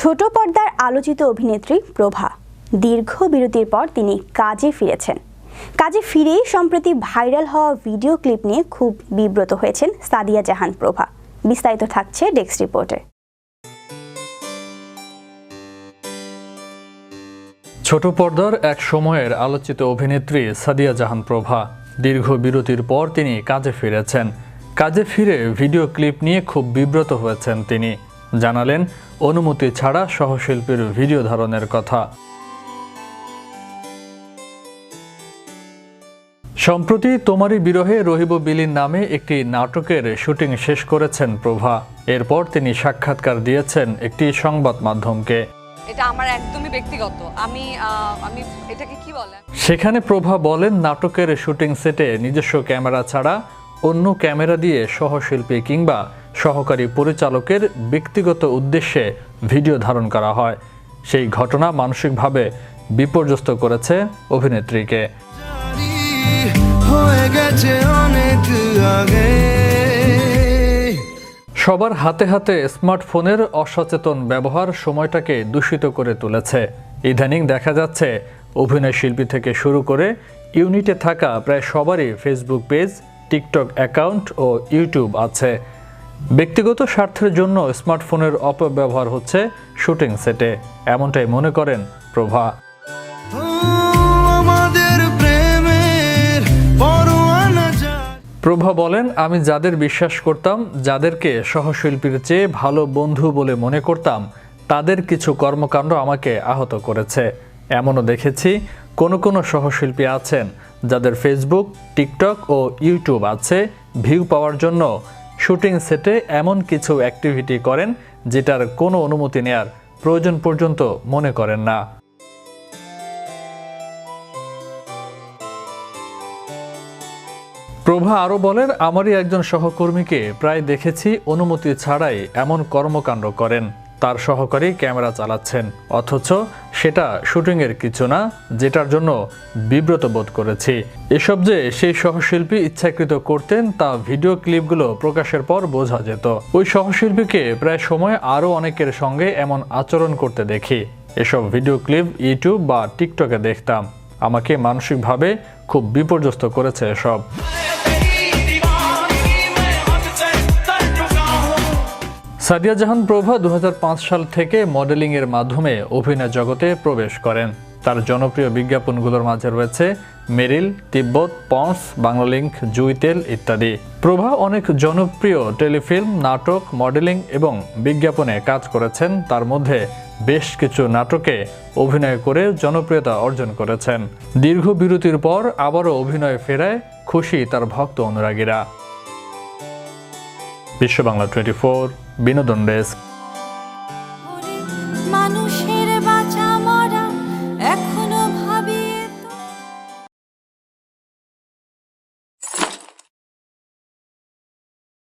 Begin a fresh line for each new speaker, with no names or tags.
ছোট পর্দার আলোচিত অভিনেত্রী প্রভা দীর্ঘ বিরতির পর তিনি কাজে ফিরেছেন। কাজে ফিরেই সম্প্রতি ভাইরাল হওয়া ভিডিও ক্লিপ নিয়ে খুব বিব্রত হয়েছেন সাদিয়া জাহান প্রভা। বিস্তারিত থাকছে ডেস্ক রিপোর্টে।
ছোট পর্দার এক সময়ের আলোচিত অভিনেত্রী সাদিয়া জাহান প্রভা দীর্ঘ বিরতির পর তিনি কাজে ফিরেছেন। কাজে ফিরে ভিডিও ক্লিপ নিয়ে খুব বিব্রত হয়েছেন। তিনি জানালেন অনুমতি ছাড়া সহশিল্পীর ভিডিও ধারণের কথা। সম্প্রতি তোমারই বিরহে রহিব বিলীন নামে একটি নাটকের শুটিং শেষ করেছেন প্রভা। এরপর তিনি সাক্ষাৎকার দিয়েছেন একটি সংবাদ মাধ্যমকে।
এটা আমার একদমই ব্যক্তিগত, আমি এটাকে কি বলে,
সেখানে প্রভা বলেন নাটকের শুটিং সেটে নিজস্ব ক্যামেরা ছাড়া অন্য ক্যামেরা দিয়ে সহশিল্পী কিংবা সহকারী পরিচালকের ব্যক্তিগত উদ্দেশ্যে ভিডিও ধারণ করা হয়। সেই ঘটনা মানসিকভাবে বিপর্যস্ত করেছে অভিনেত্রীকে। সবার হাতে হাতে স্মার্টফোনের অসচেতন ব্যবহার সময়টাকে দূষিত করে তুলেছে। ইদানিং দেখা যাচ্ছে অভিনয় শিল্পী থেকে শুরু করে ইউনিটে থাকা প্রায় সবারই ফেসবুক পেজ, টিকটক অ্যাকাউন্ট ও ইউটিউব আছে। ব্যক্তিগত স্বার্থের জন্য স্মার্টফোনের অপব্যবহার হচ্ছে শুটিং সেটে, এমনটাই মনে করেন প্রভা। প্রভা বলেন, আমি যাদের বিশ্বাস করতাম, যাদেরকে সহশিল্পীর চেয়ে ভালো বন্ধু বলে মনে করতাম, তাদের কিছু কর্মকাণ্ড আমাকে আহত করেছে। এমনও দেখেছি কোনো সহশিল্পী আছেন যাদের ফেসবুক, টিকটক ও ইউটিউব আছে, ভিউ পাওয়ার জন্য শুটিং সেটে এমন কিছু অ্যাক্টিভিটি করেন যেটার কোনো অনুমতি নেয়ার প্রয়োজন পর্যন্ত মনে করেন না। প্রভা আরও বলেন, আমারই একজন সহকর্মীকে প্রায় দেখেছি অনুমতি ছাড়াই এমন কর্মকাণ্ড করেন। তার সহকারী ক্যামেরা চালাচ্ছেন, অথচ সেটা শুটিংয়ের কিছু না, যেটার জন্য বিব্রত বোধ করেছি। এসব যে সেই সহশিল্পী ইচ্ছাকৃত করতেন তা ভিডিও ক্লিপগুলো প্রকাশের পর বোঝা যেত। ওই সহশিল্পীকে প্রায় সময় আরও অনেকের সঙ্গে এমন আচরণ করতে দেখি। এসব ভিডিও ক্লিপ ইউটিউব বা টিকটকে দেখতাম, আমাকে মানসিকভাবে খুব বিপর্যস্ত করেছে এসব। সাদিয়া জাহান প্রভা 2005 সাল থেকে মডেলিংয়ের মাধ্যমে অভিনয় জগতে প্রবেশ করেন। তার জনপ্রিয় বিজ্ঞাপনগুলোর মাঝে রয়েছে মেরিল, তিব্বত, পন্স, বাংলালিংক, জুইতেল ইত্যাদি। প্রভা অনেক জনপ্রিয় টেলিফিল্ম, নাটক, মডেলিং এবং বিজ্ঞাপনে কাজ করেছেন। তার মধ্যে বেশ কিছু নাটকে অভিনয় করে জনপ্রিয়তা অর্জন করেছেন। দীর্ঘ বিরতির পর আবারও অভিনয়ে ফেরায় খুশি তার ভক্ত অনুরাগীরা। বিশ্ব বাংলা 24 বিনোদন ডেস্ক।